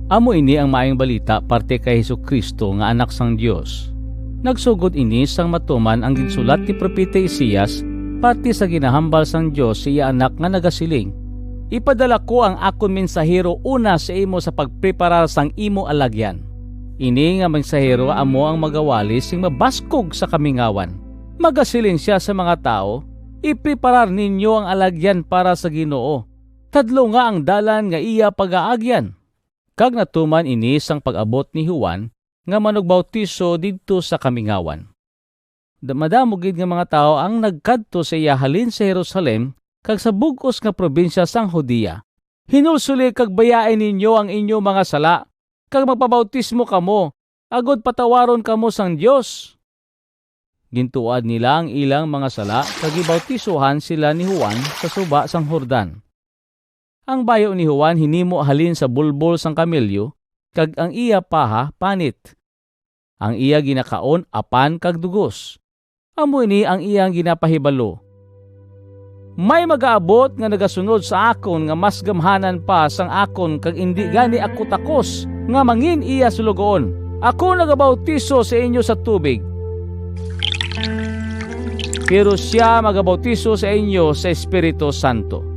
Amo ini ang maayong balita parte kay Hesukristo nga anak sang Dios. Nagsugod ini sang matuman ang ginsulat ti propeta Isias parte sa ginahambal sang Dios sa iya anak nga nagasiling. Ipadala ko ang akon mensahero una sa imo sa pagpreparar sang imo alagyan. Ini nga mensahero amo ang magawalis sing mabaskog sa kamingawan. Magasiling siya sa mga tao, ipreparar ninyo ang alagyan para sa Ginoo. Tadlo nga ang dalan nga iya pagaagyan. Kag natuman ini sang pag-abot ni Juan nga manugbautiso didto sa kamingawan. Madamo gid nga mga tao ang nagkadto sa iya halin sa Jerusalem kag sa bug-os nga probinsya sang Judea. Hinulsuli kag bayain ninyo ang inyo mga sala kag magpabautismo kamo agod patawaron kamo sang Dios. Gintuad nila ang ilang mga sala kag gibautisohan sila ni Juan sa suba sang Jordan. Ang bayo ni Juan hinimo halin sa bulbol sang kamelyo kag ang iya paha panit. Ang iya ginakaon apan kag dugos. Amo ini ang iyang ginapahibalo. May magaabot nga nagasunod sa akon nga mas gamhanan pa sang akon kag indi gani ako takos nga mangin iya sulugoon. Ako nagabautiso sa inyo sa tubig, pero siya magabautiso sa inyo sa Espiritu Santo.